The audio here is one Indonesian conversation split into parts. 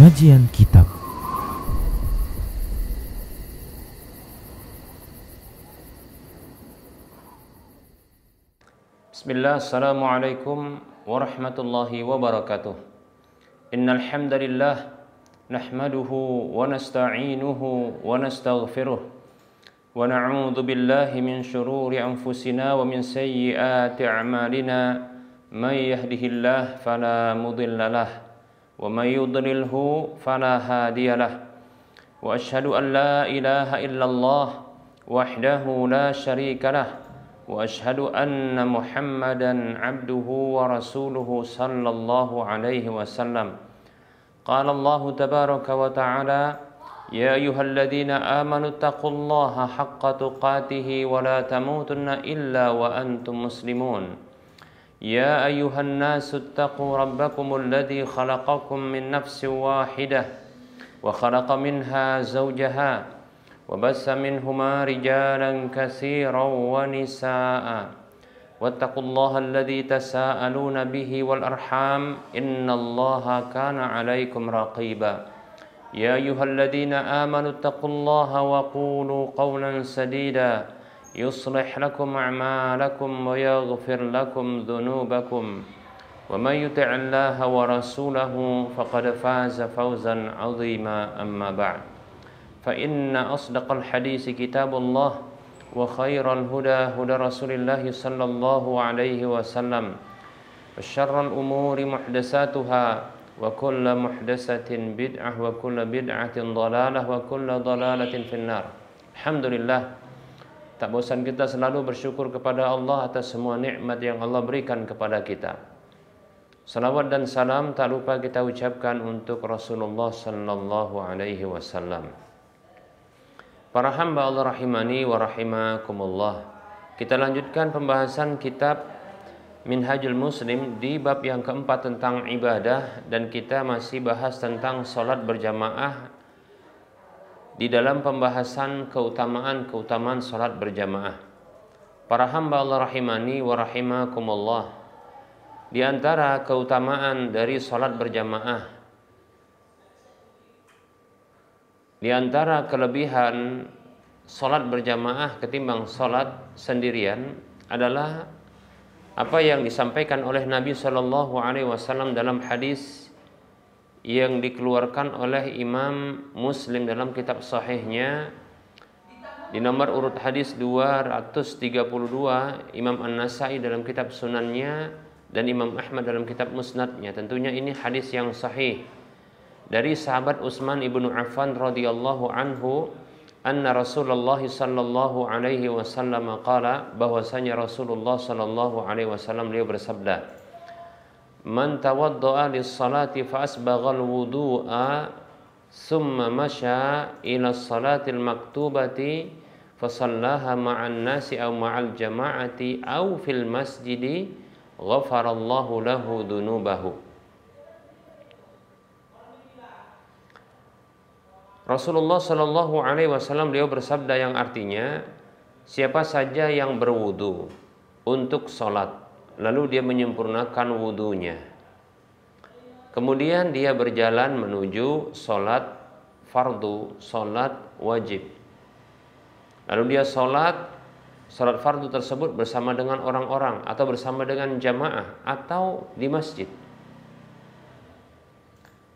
Kajian Kitab. Bismillah, assalamualaikum warahmatullahi wabarakatuh. Innal hamdalillah nahmaduhu wa nasta'inuhu wa nastaghfiruh wa na'udzu billahi min shururi anfusina wa min sayyiati a'malina. May yahdihillahu fala mudilla lahu wa may yudlilhu fala hadiyalah. Wa asyhadu an la ilaha illallah wahdahu la syarika lah. وأشهد أن محمدا عبده ورسوله صلى الله عليه وسلم. قال الله تبارك وتعالى: يا أيها الذين آمنوا اتقوا الله حق تقاته ولا تموتن إلا وأنتم مسلمون. يا أيها الناس اتقوا ربكم الذي خلقكم من نفس واحدة وخلق منها زوجها وبث منهما رجالا كثيرا ونساء واتقوا الله الذي تساءلون به والأرحام إن الله كان عليكم رقيبا. يا أيها الذين آمنوا اتقوا الله وقولوا قولا سديدا يصلح لكم أعمالكم ويغفر لكم ذنوبكم ومن يطع الله ورسوله فقد فاز فوزا عظيما. أما بعد، فإن أصدق الحديث كتاب الله وخير الهدى هدى رسول الله صلى الله عليه وسلم وشر الأمور محدثاتها وكل محدثة بدعة وكل بدعة ضلالة وكل ضلالة في النار. Alhamdulillah, tak bosan kita selalu bersyukur kepada Allah atas semua nikmat yang Allah berikan kepada kita. Salawat dan salam tak lupa kita ucapkan untuk Rasulullah sallallahu alaihi wasallam. Para hamba Allah rahimani wa rahimakumullah. Kita lanjutkan pembahasan kitab Minhajul Muslim di bab yang keempat tentang ibadah, dan kita masih bahas tentang sholat berjamaah di dalam pembahasan keutamaan sholat berjamaah. Para hamba Allah rahimani wa rahimakumullah, di antara keutamaan dari sholat berjamaah, di antara kelebihan sholat berjamaah ketimbang sholat sendirian adalah apa yang disampaikan oleh Nabi Shallallahu Alaihi Wasallam dalam hadis yang dikeluarkan oleh Imam Muslim dalam kitab Sahihnya di nomor urut hadis 232, Imam An-Nasai dalam kitab Sunannya, dan Imam Ahmad dalam kitab Musnadnya. Tentunya ini hadis yang sahih dari sahabat Utsman ibnu Affan radhiyallahu anhu, anna Rasulullah sallallahu alaihi wasallam qala, bahwasanya Rasulullah sallallahu alaihi wasallam beliau bersabda, man tawaddaa lis-salati fa asbaghal wudu'a thumma masya ila salatil maktubati fa shallaha ma'an nasi aw ma'al jama'ati aw fil masjidi ghafarallahu lahu dunubahu. Rasulullah Shallallahu Alaihi Wasallam beliau bersabda yang artinya, siapa saja yang berwudu untuk sholat, lalu dia menyempurnakan wudunya, kemudian dia berjalan menuju sholat fardu, sholat wajib, lalu dia sholat fardu tersebut bersama dengan orang-orang atau bersama dengan jamaah atau di masjid,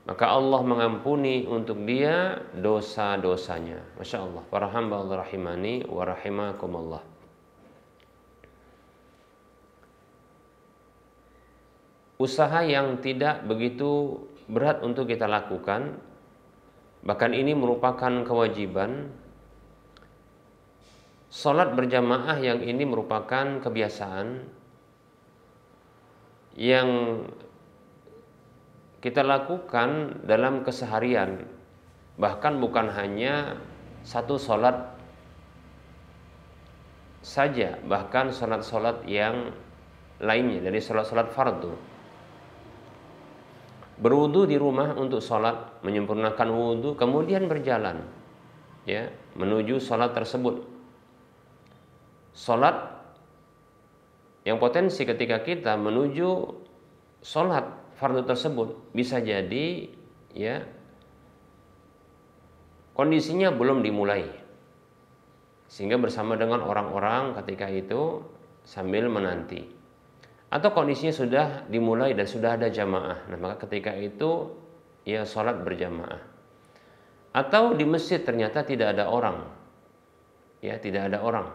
maka Allah mengampuni untuk dia dosa-dosanya. Masya Allah, para hamba Allah rahimani wa rahimakumullah. Usaha yang tidak begitu berat untuk kita lakukan, bahkan ini merupakan kewajiban. Salat berjamaah yang ini merupakan kebiasaan yang kita lakukan dalam keseharian, bahkan bukan hanya satu sholat saja, bahkan sholat-sholat yang lainnya dari sholat-sholat fardu. Berwudu di rumah untuk sholat, menyempurnakan wudu, kemudian berjalan ya menuju sholat tersebut. Sholat yang potensi ketika kita menuju sholat fardu tersebut bisa jadi ya kondisinya belum dimulai, sehingga bersama dengan orang-orang ketika itu sambil menanti. Atau kondisinya sudah dimulai dan sudah ada jamaah, nah maka ketika itu ya sholat berjamaah. Atau di masjid ternyata tidak ada orang, ya tidak ada orang,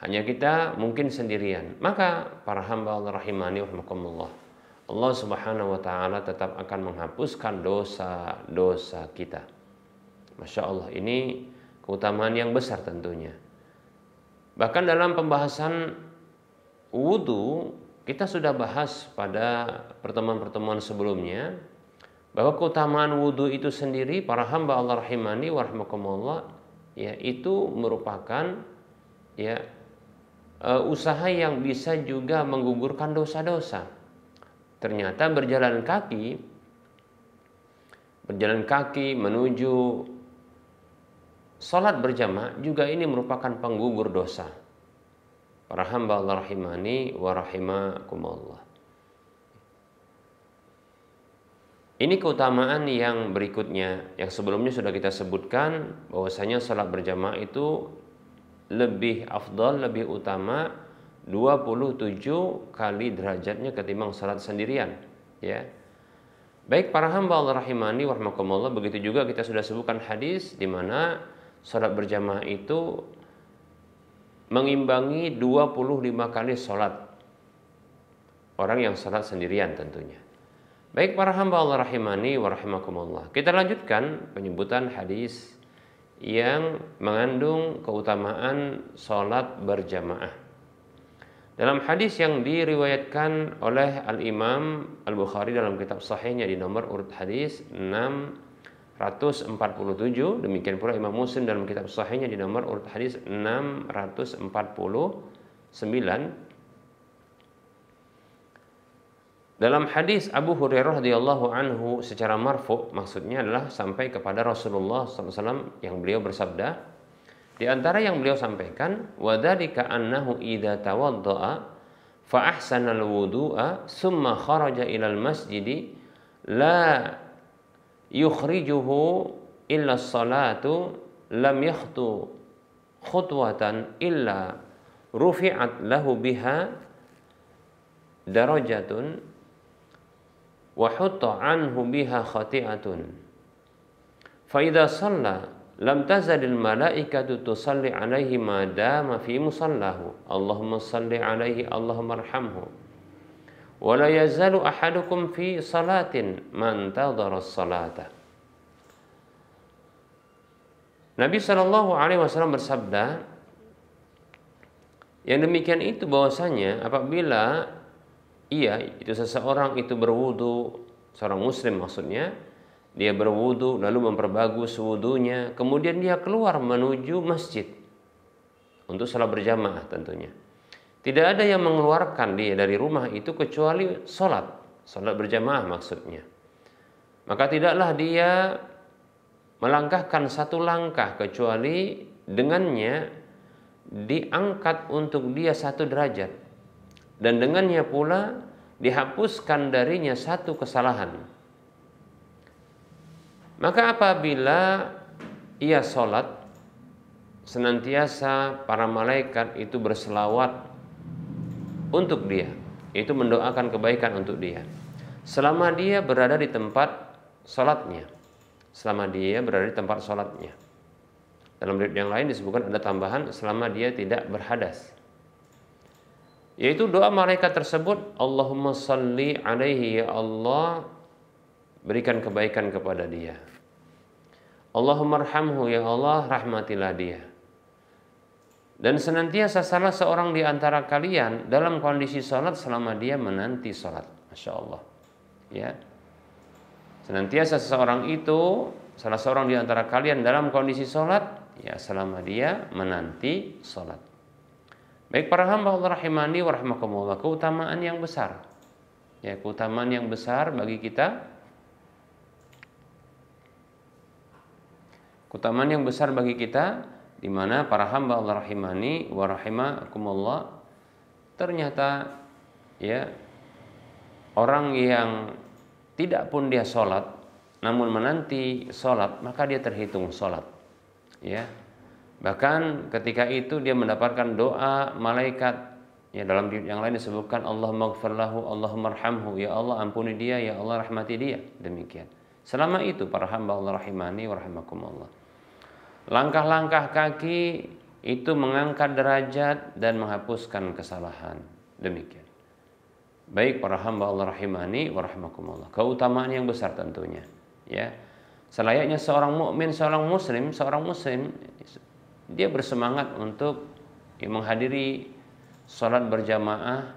hanya kita mungkin sendirian, maka para hamba Allah rahimani rahimakumullah, Allah subhanahu wa ta'ala tetap akan menghapuskan dosa-dosa kita. Masya Allah, ini keutamaan yang besar tentunya. Bahkan dalam pembahasan wudu kita sudah bahas pada pertemuan-pertemuan sebelumnya bahwa keutamaan wudu itu sendiri para hamba Allah rahimani wa rahimakumullah, ya itu merupakan ya usaha yang bisa juga menggugurkan dosa-dosa. Ternyata berjalan kaki menuju salat berjamaah juga ini merupakan penggugur dosa. Para hamba Allah rahimani wa rahimakumullah. Ini keutamaan yang berikutnya, yang sebelumnya sudah kita sebutkan bahwasanya salat berjamaah itu lebih afdal, lebih utama 27 kali derajatnya ketimbang salat sendirian, ya. Baik para hamba Allah rahimani wa rahimakumullah, begitu juga kita sudah sebutkan hadis di mana salat berjamaah itu mengimbangi 25 kali salat orang yang salat sendirian tentunya. Baik para hamba Allah rahimani wa rahimakumullah, kita lanjutkan penyebutan hadis yang mengandung keutamaan salat berjamaah. Dalam hadis yang diriwayatkan oleh Al-Imam Al-Bukhari dalam kitab sahihnya di nomor urut hadis 647, demikian pula Imam Muslim dalam kitab sahihnya di nomor urut hadis 649. Dalam hadis Abu Hurairah radhiyallahu anhu secara marfu, maksudnya adalah sampai kepada Rasulullah SAW yang beliau bersabda, di antara yang beliau sampaikan, wa dzalika annahu idza tawaddaa fa ahsana al-wudu'a thumma kharaja ila al-masjid la yukhrijuhu illa as-salatu lam yakhtu khutwatan illa rufi'at lahu biha darajatun wa hutta anhu biha khati'atun fa idza shalla lam tazalil malaikatu tusalli alaihi ma dama fi musallahu Allahumma salli alaihi Allahumma arhamhu wa la yazalu ahadukum fi salatin man tadhara as-salata. Nabi sallallahu alaihi wasallam bersabda, yang demikian itu bahwasanya apabila itu seseorang itu berwudu, seorang muslim maksudnya, dia berwudu lalu memperbagus wudunya, kemudian dia keluar menuju masjid untuk salat berjamaah tentunya. Tidak ada yang mengeluarkan dia dari rumah itu kecuali salat berjamaah maksudnya. Maka tidaklah dia melangkahkan satu langkah kecuali dengannya diangkat untuk dia satu derajat, dan dengannya pula dihapuskan darinya satu kesalahan. Maka apabila ia sholat, senantiasa para malaikat itu berselawat untuk dia, itu mendoakan kebaikan untuk dia selama dia berada di tempat sholatnya, Dalam riwayat yang lain disebutkan ada tambahan selama dia tidak berhadas, yaitu doa malaikat tersebut, Allahumma salli alaihi, ya Allah berikan kebaikan kepada dia, Allahumma arhamhu, ya Allah rahmatilah dia. Dan senantiasa salah seorang di antara kalian dalam kondisi sholat selama dia menanti sholat. Masya Allah, ya. Senantiasa salah seorang di antara kalian dalam kondisi sholat, ya selama dia menanti sholat. Baik para hamba Allah rahimani wa rahimakumullah, keutamaan yang besar, ya keutamaan yang besar bagi kita, di mana para hamba Allah rahimani wa rahimakumullah, ternyata ya orang yang tidak pun dia sholat namun menanti sholat, maka dia terhitung sholat. Ya, bahkan ketika itu dia mendapatkan doa malaikat. Ya, dalam yang lain disebutkan Allahumma ighfir lahu, Allahumma arhamhu, ya Allah ampuni dia, ya Allah rahmati dia. Demikian. Selama itu para hamba Allah rahimani wa rahimakumullah. Langkah-langkah kaki itu mengangkat derajat dan menghapuskan kesalahan. Demikian. Baik para hamba Allah rahimani wa rahimakumullah. Keutamaan yang besar tentunya. Ya. Selayaknya seorang mukmin, seorang muslim, dia bersemangat untuk menghadiri salat berjamaah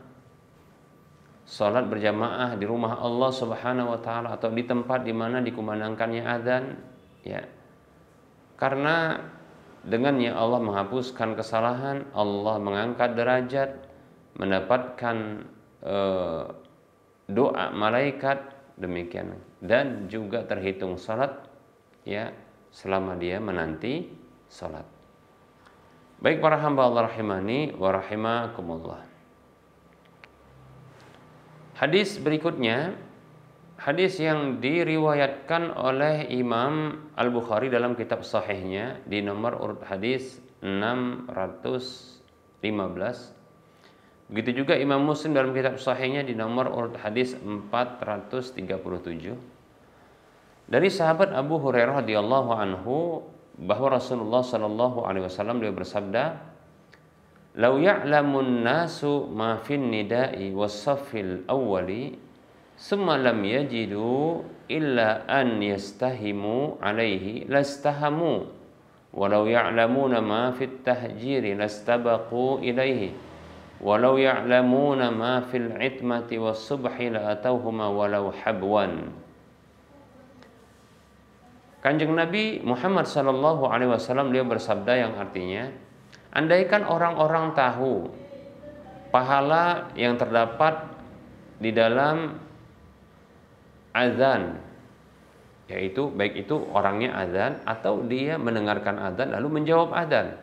di rumah Allah Subhanahu wa taala atau di tempat di mana dikumandangkannya azan, ya. Karena dengannya Allah menghapuskan kesalahan, Allah mengangkat derajat, mendapatkan doa malaikat, demikian, dan juga terhitung salat, ya, selama dia menanti salat. Baik para hamba Allah rahimani wa rahimakumullah. Hadis berikutnya, hadis yang diriwayatkan oleh Imam Al-Bukhari dalam kitab sahihnya di nomor urut hadis 615. Begitu juga Imam Muslim dalam kitab sahihnya di nomor urut hadis 437. Dari sahabat Abu Hurairah radhiyallahu anhu bahwa Rasulullah sallallahu alaihi wasallam dia bersabda, "Lau ya'lamun nasu ma fin nida'i was-saffil awwali, summa lam yajidu illa an yastahimu alaihi lastahamu, walau ya'lamuna ma fit tahjiri lastabaqu ilaihi, walau ya'lamuna ma fil 'itmati was-subhi la atauhuma walau habwan." Kanjeng Nabi Muhammad sallallahu alaihi wasallam dia bersabda yang artinya, andaikan orang-orang tahu pahala yang terdapat di dalam azan, yaitu baik itu orangnya azan atau dia mendengarkan azan lalu menjawab azan,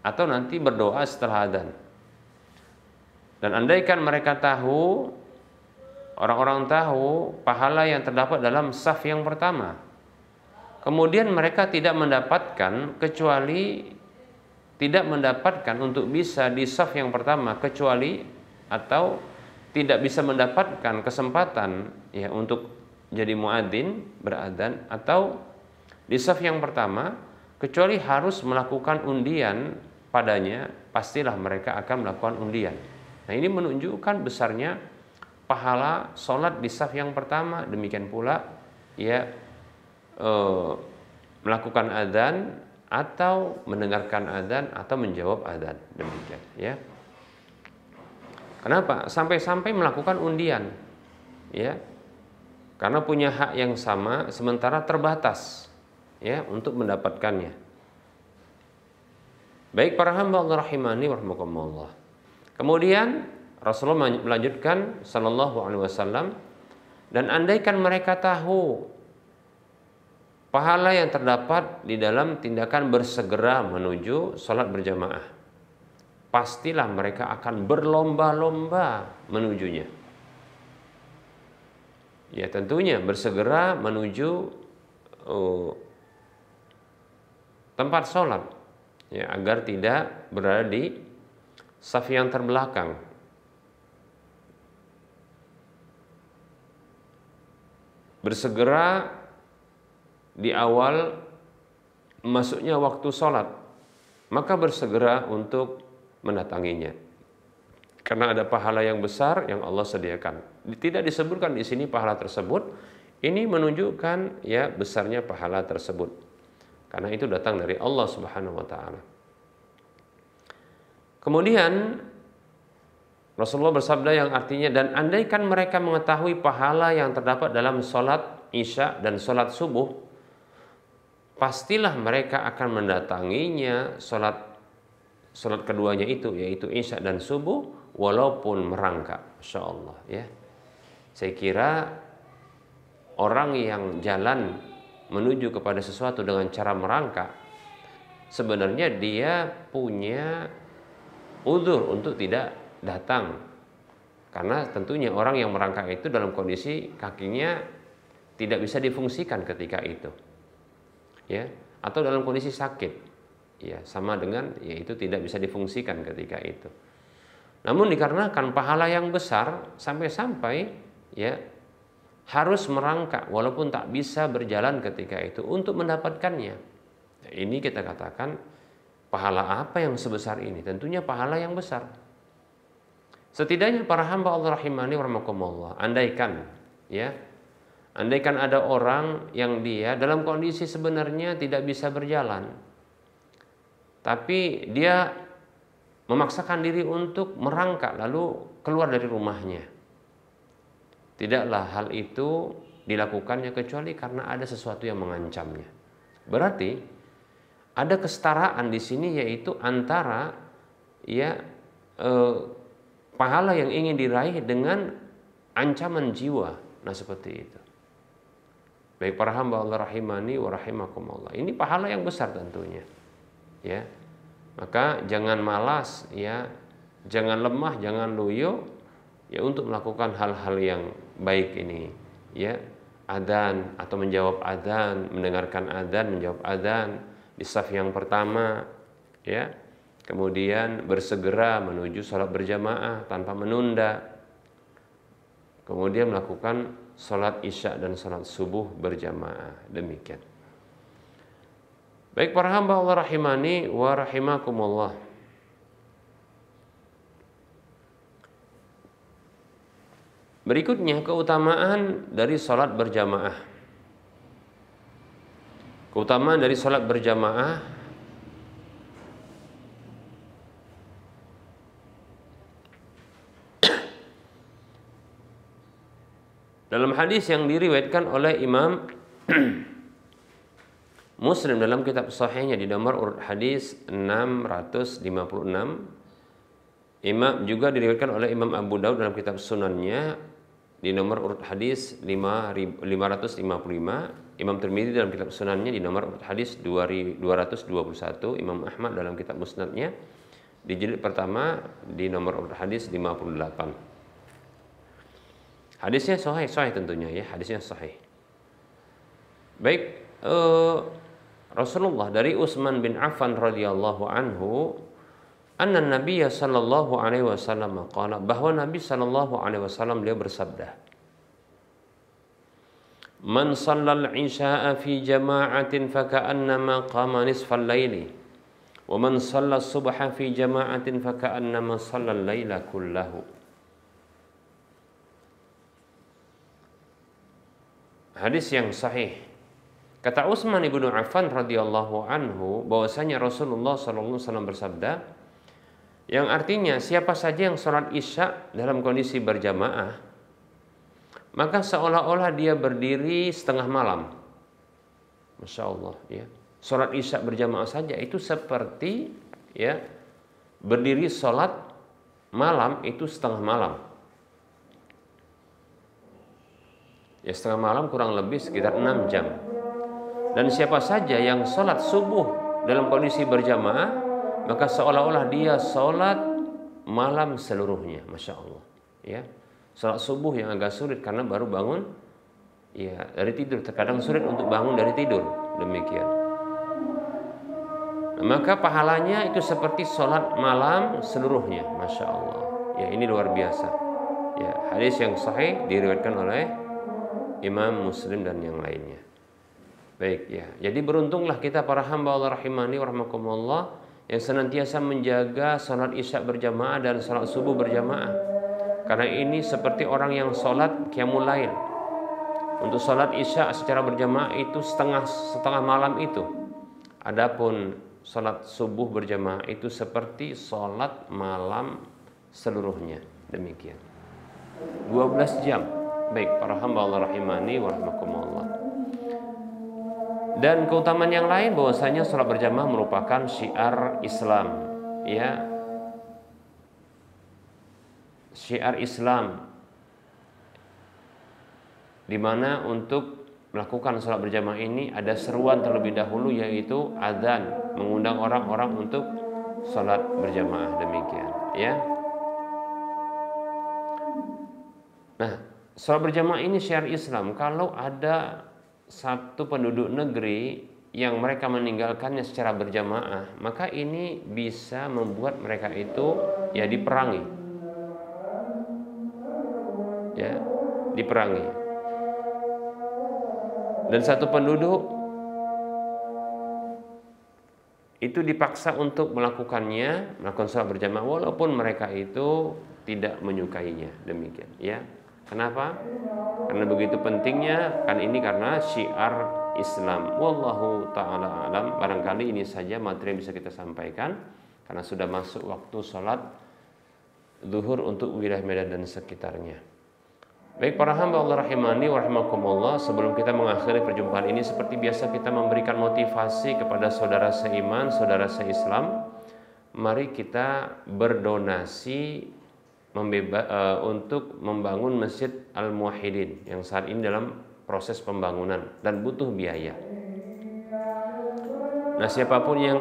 atau nanti berdoa setelah azan. Dan andaikan mereka tahu, orang-orang tahu pahala yang terdapat dalam saf yang pertama, kemudian mereka tidak mendapatkan untuk bisa di saf yang pertama kecuali, atau tidak bisa mendapatkan kesempatan ya untuk jadi muadzin beradzan atau di saf yang pertama kecuali harus melakukan undian padanya, pastilah mereka akan melakukan undian. Nah, ini menunjukkan besarnya pahala sholat di saf yang pertama. Demikian pula ya melakukan adzan atau mendengarkan adzan atau menjawab adzan, demikian ya. Kenapa? Sampai-sampai melakukan undian, ya, karena punya hak yang sama sementara terbatas, ya, untuk mendapatkannya. Baik para hamba Allah rahimani wa rahimakumullah. Kemudian Rasulullah melanjutkan sallallahu alaihi wasallam, dan andaikan mereka tahu pahala yang terdapat di dalam tindakan bersegera menuju sholat berjamaah, pastilah mereka akan berlomba-lomba menujunya. Ya, tentunya bersegera menuju tempat sholat, ya, agar tidak berada di saf yang terbelakang. Bersegera di awal masuknya waktu sholat, maka bersegera untuk mendatanginya, karena ada pahala yang besar yang Allah sediakan. Tidak disebutkan di sini pahala tersebut, ini menunjukkan ya besarnya pahala tersebut, karena itu datang dari Allah Subhanahu wa taala. Kemudian Rasulullah bersabda yang artinya, dan andaikan mereka mengetahui pahala yang terdapat dalam sholat isya dan sholat subuh, pastilah mereka akan mendatanginya sholat keduanya itu, yaitu isya dan subuh, walaupun merangkak. Masya Allah ya. Saya kira orang yang jalan menuju kepada sesuatu dengan cara merangkak, sebenarnya dia punya uzur untuk tidak datang, karena tentunya orang yang merangkak itu dalam kondisi kakinya tidak bisa difungsikan ketika itu, ya, atau dalam kondisi sakit, ya, sama dengan yaitu tidak bisa difungsikan ketika itu. Namun dikarenakan pahala yang besar sampai-sampai ya harus merangkak walaupun tak bisa berjalan ketika itu untuk mendapatkannya. Nah, ini kita katakan pahala apa yang sebesar ini? Tentunya pahala yang besar. Setidaknya para hamba Allah rahimani wa rahmakumullah, andaikan ada orang yang dia dalam kondisi sebenarnya tidak bisa berjalan, tapi dia memaksakan diri untuk merangkak lalu keluar dari rumahnya. Tidaklah hal itu dilakukannya kecuali karena ada sesuatu yang mengancamnya. Berarti ada kesetaraan di sini, yaitu antara pahala yang ingin diraih dengan ancaman jiwa. Nah, seperti itu. Baik para hamba Allah rahimani wa rahimakumullah. Ini pahala yang besar tentunya. Ya. Maka jangan malas, ya. Jangan lemah, jangan loyo ya untuk melakukan hal-hal yang baik ini, ya. Adzan atau menjawab adzan, mendengarkan adzan, menjawab adzan di saf yang pertama, ya. Kemudian bersegera menuju sholat berjamaah tanpa menunda. Kemudian melakukan sholat isya dan sholat subuh berjamaah. Demikian. Baik para hamba Allah rahimani wa rahimakumullah. Berikutnya keutamaan dari sholat berjamaah. Keutamaan dari sholat berjamaah dalam hadis yang diriwayatkan oleh Imam Muslim dalam kitab sahihnya di nomor urut hadis 656, juga diriwayatkan oleh Imam Abu Daud dalam kitab sunannya di nomor urut hadis 555, Imam Tirmidzi dalam kitab sunannya di nomor urut hadis 221, Imam Ahmad dalam kitab musnadnya di jilid pertama di nomor urut hadis 58. Hadisnya sahih tentunya ya, hadisnya sahih. Baik, Rasulullah dari Utsman bin Affan radhiyallahu anhu, anna Nabiy sallallahu alaihi wasallam qala, bahwa Nabi sallallahu alaihi wasallam beliau bersabda, man shallal isya'a fi jama'atin faka'annama qama nisfal laili wa man shalla subha fi jama'atin faka'annama shallal laila kullahu. Hadis yang sahih. Kata Utsman ibnu Affan radhiyallahu anhu bahwasanya Rasulullah sallallahu alaihi wasallam bersabda, yang artinya siapa saja yang sholat isya dalam kondisi berjamaah, maka seolah-olah dia berdiri setengah malam. Masya Allah, ya. Sholat isya berjamaah saja itu seperti ya berdiri sholat malam itu setengah malam. Ya, setengah malam kurang lebih sekitar 6 jam. Dan siapa saja yang sholat subuh dalam kondisi berjamaah, maka seolah-olah dia sholat malam seluruhnya. Masya Allah, ya. Sholat subuh yang agak sulit karena baru bangun ya dari tidur. Terkadang sulit untuk bangun dari tidur. Demikian. Nah, maka pahalanya itu seperti sholat malam seluruhnya. Masya Allah, ya, ini luar biasa. Ya, hadis yang sahih diriwayatkan oleh Imam Muslim dan yang lainnya. Baik, ya. Jadi beruntunglah kita para hamba Allah rahimani wa rahmakumullah yang senantiasa menjaga salat isya berjamaah dan salat subuh berjamaah. Karena ini seperti orang yang salat qiyamul lail. Untuk salat isya secara berjamaah itu setengah malam itu. Adapun salat subuh berjamaah itu seperti salat malam seluruhnya. Demikian. 12 jam. Baik para hamba Allah rahimani wa rahmakumullah. Dan keutamaan yang lain bahwasanya salat berjamaah merupakan syiar Islam, ya. Syiar Islam di mana untuk melakukan salat berjamaah ini ada seruan terlebih dahulu, yaitu adzan, mengundang orang-orang untuk salat berjamaah. Demikian, ya. Nah, Sholat berjamaah ini syiar Islam. Kalau ada satu penduduk negeri yang mereka meninggalkannya secara berjamaah, maka ini bisa membuat mereka itu ya diperangi. Ya, diperangi. Dan satu penduduk itu dipaksa untuk melakukan sholat berjamaah walaupun mereka itu tidak menyukainya. Demikian, ya. Kenapa? Karena begitu pentingnya, kan ini karena syiar Islam. Wallahu ta'ala alam. Barangkali ini saja materi yang bisa kita sampaikan karena sudah masuk waktu sholat zuhur untuk wilayah Medan dan sekitarnya. Baik para hamba Allah rahimani wa rahimakumullah, sebelum kita mengakhiri perjumpaan ini, seperti biasa kita memberikan motivasi kepada saudara seiman, saudara seislam. Mari kita berdonasi untuk membangun Masjid Al-Muwahhidin yang saat ini dalam proses pembangunan dan butuh biaya. Nah, siapapun yang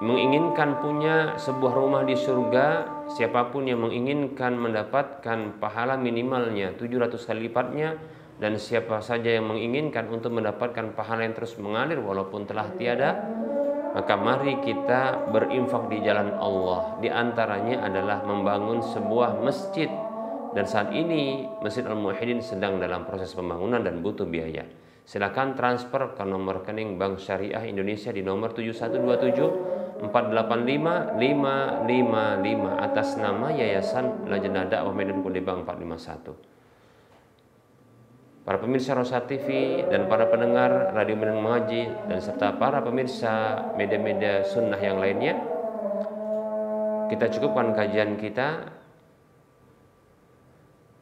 menginginkan punya sebuah rumah di surga, siapapun yang menginginkan mendapatkan pahala minimalnya 700 kali lipatnya, dan siapa saja yang menginginkan untuk mendapatkan pahala yang terus mengalir walaupun telah tiada, maka mari kita berinfak di jalan Allah. Di antaranya adalah membangun sebuah masjid. Dan saat ini Masjid Al-Muwahhidin sedang dalam proses pembangunan dan butuh biaya. Silakan transfer ke nomor rekening Bank Syariah Indonesia di nomor 7127 485 555 atas nama Yayasan Lajnah Dakwah Medan Kudibang 451. Para pemirsa Rosa TV dan para pendengar Radio Medan Mengaji dan serta para pemirsa media-media sunnah yang lainnya, kita cukupkan kajian kita.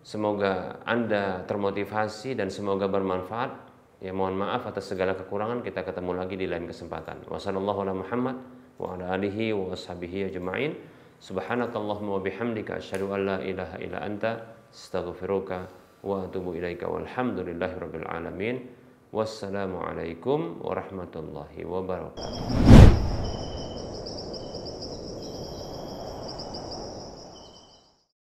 Semoga Anda termotivasi dan semoga bermanfaat. Ya, mohon maaf atas segala kekurangan. Kita ketemu lagi di lain kesempatan. Wassallallahu ala Muhammad wa ala alihi wa washabihi ajma'in. Subhanakallahumma wa bihamdika asyhadu an la ilaha illa anta astaghfiruka wa atubu ilaika walhamdulillahi rabbil alamin. Wassalamualaikum warahmatullahi wabarakatuh.